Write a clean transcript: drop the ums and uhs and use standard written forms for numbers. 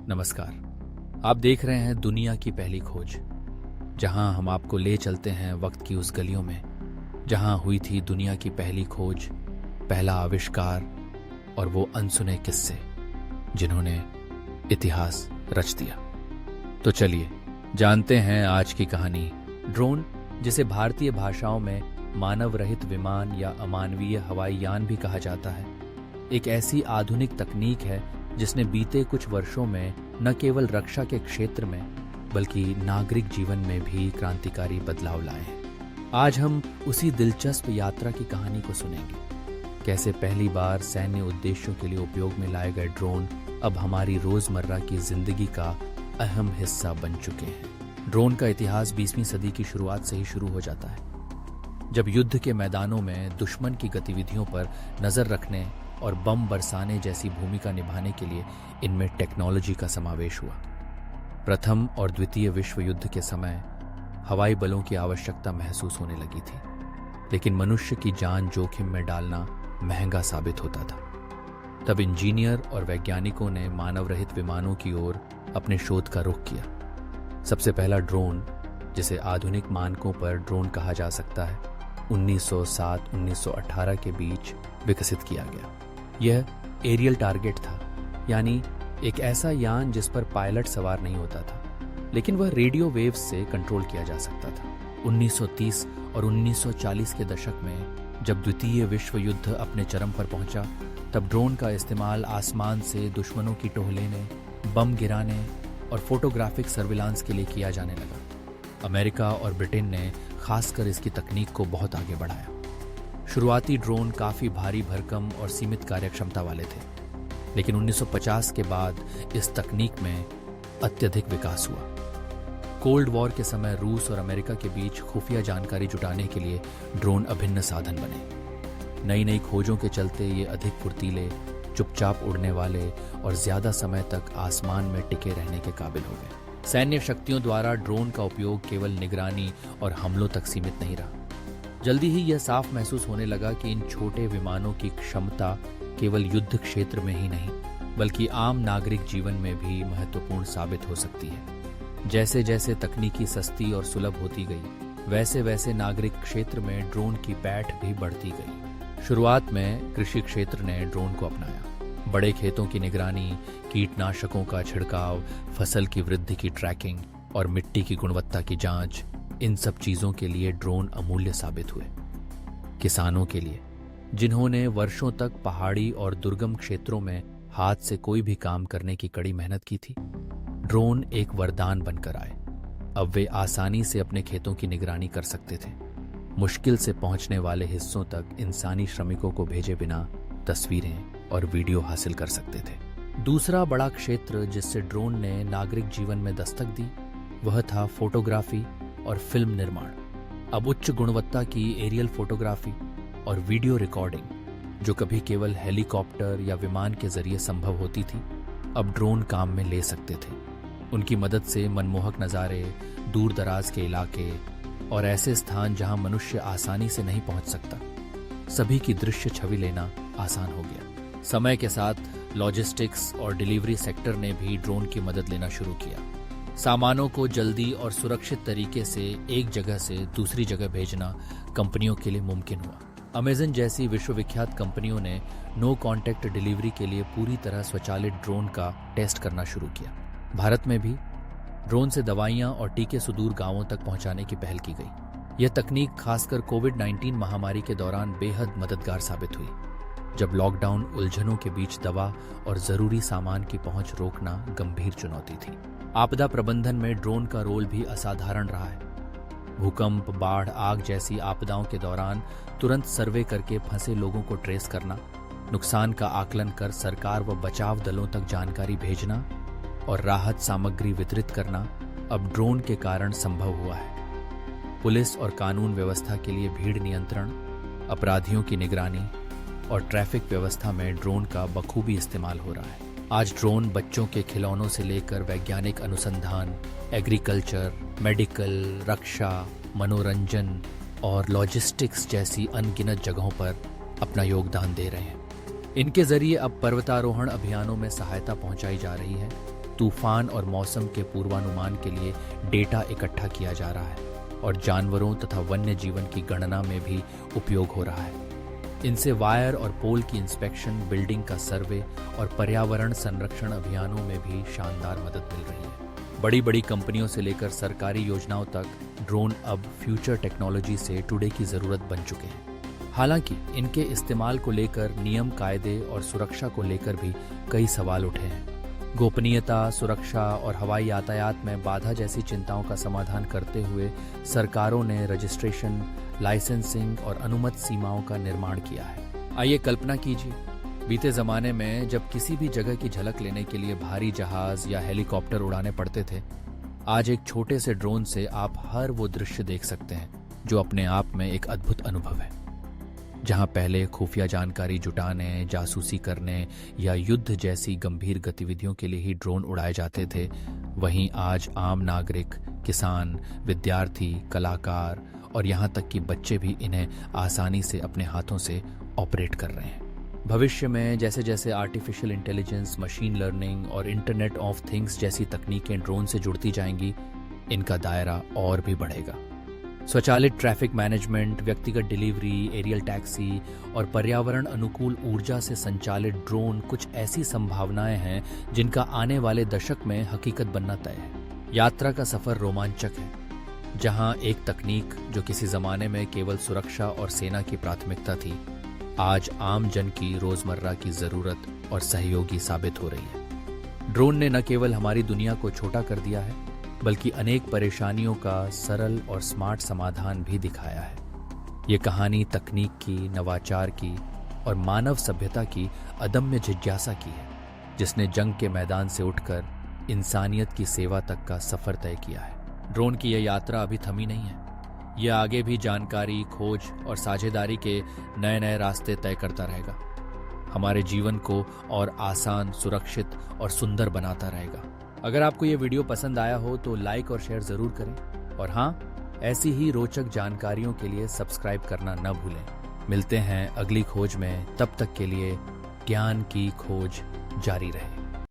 नमस्कार। आप देख रहे हैं दुनिया की पहली खोज, जहां हम आपको ले चलते हैं वक्त की उस गलियों में जहां हुई थी दुनिया की पहली खोज, पहला आविष्कार और वो अनसुने किस्से जिन्होंने इतिहास रच दिया। तो चलिए जानते हैं आज की कहानी। ड्रोन, जिसे भारतीय भाषाओं में मानव रहित विमान या अमानवीय हवाई यान भी कहा जाता है, एक ऐसी आधुनिक तकनीक है जिसने बीते कुछ वर्षों में न केवल रक्षा के क्षेत्र में बल्कि नागरिक जीवन में भी क्रांतिकारी बदलाव लाए हैं। आज हम उसी दिलचस्प यात्रा की कहानी को सुनेंगे। कैसे पहली बार सैन्य उद्देश्यों के लिए उपयोग में लाए गए ड्रोन अब हमारी रोजमर्रा की जिंदगी का अहम हिस्सा बन चुके हैं। ड्रोन का इतिहास 20वीं सदी की शुरुआत से ही शुरू हो जाता है, जब युद्ध के मैदानों में दुश्मन की गतिविधियों पर नजर रखने और बम बरसाने जैसी भूमिका निभाने के लिए इनमें टेक्नोलॉजी का समावेश हुआ। प्रथम और द्वितीय विश्व युद्ध के समय हवाई बलों की आवश्यकता महसूस होने लगी थी, लेकिन मनुष्य की जान जोखिम में डालना महंगा साबित होता था। तब इंजीनियर और वैज्ञानिकों ने मानव रहित विमानों की ओर अपने शोध का रुख किया। सबसे पहला ड्रोन, जिसे आधुनिक मानकों पर ड्रोन कहा जा सकता है, 1907-1918 के बीच विकसित किया गया। यह एरियल टारगेट था, यानी एक ऐसा यान जिस पर पायलट सवार नहीं होता था, लेकिन वह रेडियो वेव्स से कंट्रोल किया जा सकता था। 1930 और 1940 के दशक में जब द्वितीय विश्व युद्ध अपने चरम पर पहुंचा, तब ड्रोन का इस्तेमाल आसमान से दुश्मनों की टोह लेने, बम गिराने और फोटोग्राफिक सर्विलांस के लिए किया जाने लगा। अमेरिका और ब्रिटेन ने खासकर इसकी तकनीक को बहुत आगे बढ़ाया। शुरुआती ड्रोन काफी भारी भरकम और सीमित कार्यक्षमता वाले थे, लेकिन 1950 के बाद इस तकनीक में अत्यधिक विकास हुआ। कोल्ड वॉर के समय रूस और अमेरिका के बीच खुफिया जानकारी जुटाने के लिए ड्रोन अभिन्न साधन बने। नई नई खोजों के चलते ये अधिक फुर्तीले, चुपचाप उड़ने वाले और ज्यादा समय तक आसमान में टिके रहने के काबिल हो गए। सैन्य शक्तियों द्वारा ड्रोन का उपयोग केवल निगरानी और हमलों तक सीमित नहीं रहा। जल्दी ही यह साफ महसूस होने लगा कि इन छोटे विमानों की क्षमता केवल युद्ध क्षेत्र में ही नहीं, बल्कि आम नागरिक जीवन में भी महत्वपूर्ण साबित हो सकती है। जैसे जैसे तकनीकी सस्ती और सुलभ होती गई, वैसे वैसे नागरिक क्षेत्र में ड्रोन की पैठ भी बढ़ती गई। शुरुआत में कृषि क्षेत्र ने ड्रोन को अपनाया। बड़े खेतों की निगरानी, कीटनाशकों का छिड़काव, फसल की वृद्धि की ट्रैकिंग और मिट्टी की गुणवत्ता की जांच, इन सब चीजों के लिए ड्रोन अमूल्य साबित हुए। किसानों के लिए, जिन्होंने वर्षों तक पहाड़ी और दुर्गम क्षेत्रों में हाथ से कोई भी काम करने की कड़ी मेहनत की थी, ड्रोन एक वरदान बनकर आए। अब वे आसानी से अपने खेतों की निगरानी कर सकते थे, मुश्किल से पहुंचने वाले हिस्सों तक इंसानी श्रमिकों को भेजे बिना तस्वीरें और वीडियो हासिल कर सकते थे। दूसरा बड़ा क्षेत्र जिससे ड्रोन ने नागरिक जीवन में दस्तक दी, वह था फोटोग्राफी और फिल्म निर्माण। अब उच्च गुणवत्ता की एरियल फोटोग्राफी और वीडियो रिकॉर्डिंग, जो कभी केवल हेलीकॉप्टर या विमान के जरिए संभव होती थी, अब ड्रोन काम में ले सकते थे। उनकी मदद से मनमोहक नज़ारे, दूर दराज के इलाके और ऐसे स्थान जहां मनुष्य आसानी से नहीं पहुंच सकता, सभी की दृश्य छवि लेना आसान हो गया। समय के साथ लॉजिस्टिक्स और डिलीवरी सेक्टर ने भी ड्रोन की मदद लेना शुरू किया। सामानों को जल्दी और सुरक्षित तरीके से एक जगह से दूसरी जगह भेजना कंपनियों के लिए मुमकिन हुआ। अमेज़न जैसी विश्वविख्यात कंपनियों ने नो कॉन्टैक्ट डिलीवरी के लिए पूरी तरह स्वचालित ड्रोन का टेस्ट करना शुरू किया। भारत में भी ड्रोन से दवाइयां और टीके सुदूर गांवों तक पहुंचाने की पहल की गई। यह तकनीक खासकर कोविड-19 महामारी के दौरान बेहद मददगार साबित हुई, जब लॉकडाउन उलझनों के बीच दवा और जरूरी सामान की पहुंच रोकना गंभीर चुनौती थी। आपदा प्रबंधन में ड्रोन का रोल भी असाधारण रहा है। भूकंप, बाढ़, आग जैसी आपदाओं के दौरान तुरंत सर्वे करके फंसे लोगों को ट्रेस करना, नुकसान का आकलन कर सरकार व बचाव दलों तक जानकारी भेजना और राहत सामग्री वितरित करना अब ड्रोन के कारण संभव हुआ है। पुलिस और कानून व्यवस्था के लिए भीड़ नियंत्रण, अपराधियों की निगरानी और ट्रैफिक व्यवस्था में ड्रोन का बखूबी इस्तेमाल हो रहा है। आज ड्रोन बच्चों के खिलौनों से लेकर वैज्ञानिक अनुसंधान, एग्रीकल्चर, मेडिकल, रक्षा, मनोरंजन और लॉजिस्टिक्स जैसी अनगिनत जगहों पर अपना योगदान दे रहे हैं। इनके जरिए अब पर्वतारोहण अभियानों में सहायता पहुंचाई जा रही है, तूफान और मौसम के पूर्वानुमान के लिए डेटा इकट्ठा किया जा रहा है और जानवरों तथा वन्य जीवन की गणना में भी उपयोग हो रहा है। इनसे वायर और पोल की इंस्पेक्शन, बिल्डिंग का सर्वे और पर्यावरण संरक्षण अभियानों में भी शानदार मदद मिल रही है। बड़ी बड़ी कंपनियों से लेकर सरकारी योजनाओं तक ड्रोन अब फ्यूचर टेक्नोलॉजी से टुडे की जरूरत बन चुके हैं। हालांकि इनके इस्तेमाल को लेकर नियम, कायदे और सुरक्षा को लेकर भी कई सवाल उठे हैं। गोपनीयता, सुरक्षा और हवाई यातायात में बाधा जैसी चिंताओं का समाधान करते हुए सरकारों ने रजिस्ट्रेशन, लाइसेंसिंग और अनुमत सीमाओं का निर्माण किया है। आइए कल्पना कीजिए, बीते जमाने में जब किसी भी जगह की झलक लेने के लिए भारी जहाज या हेलीकॉप्टर उड़ाने पड़ते थे, आज एक छोटे से ड्रोन से आप हर वो दृश्य देख सकते हैं जो अपने आप में एक अद्भुत अनुभव है। जहां पहले खुफिया जानकारी जुटाने, जासूसी करने या युद्ध जैसी गंभीर गतिविधियों के लिए ही ड्रोन उड़ाए जाते थे, वहीं आज आम नागरिक, किसान, विद्यार्थी, कलाकार और यहां तक कि बच्चे भी इन्हें आसानी से अपने हाथों से ऑपरेट कर रहे हैं। भविष्य में जैसे जैसे आर्टिफिशियल इंटेलिजेंस, मशीन लर्निंग और इंटरनेट ऑफ थिंग्स जैसी तकनीकें ड्रोन से जुड़ती जाएंगी, इनका दायरा और भी बढ़ेगा। स्वचालित ट्रैफिक मैनेजमेंट, व्यक्तिगत डिलीवरी, एरियल टैक्सी और पर्यावरण अनुकूल ऊर्जा से संचालित ड्रोन कुछ ऐसी संभावनाएं हैं जिनका आने वाले दशक में हकीकत बनना तय है। यात्रा का सफर रोमांचक है, जहां एक तकनीक जो किसी जमाने में केवल सुरक्षा और सेना की प्राथमिकता थी, आज आम जन की रोजमर्रा की जरूरत और सहयोगी साबित हो रही है। ड्रोन ने न केवल हमारी दुनिया को छोटा कर दिया है, बल्कि अनेक परेशानियों का सरल और स्मार्ट समाधान भी दिखाया है। ये कहानी तकनीक की, नवाचार की और मानव सभ्यता की अदम्य जिज्ञासा की है, जिसने जंग के मैदान से उठकर इंसानियत की सेवा तक का सफर तय किया है। ड्रोन की यह यात्रा अभी थमी नहीं है। यह आगे भी जानकारी, खोज और साझेदारी के नए नए रास्ते तय करता रहेगा। हमारे जीवन को और आसान, सुरक्षित और सुंदर बनाता रहेगा। अगर आपको ये वीडियो पसंद आया हो तो लाइक और शेयर जरूर करें और हाँ, ऐसी ही रोचक जानकारियों के लिए सब्सक्राइब करना न भूलें। मिलते हैं अगली खोज में, तब तक के लिए ज्ञान की खोज जारी रहे।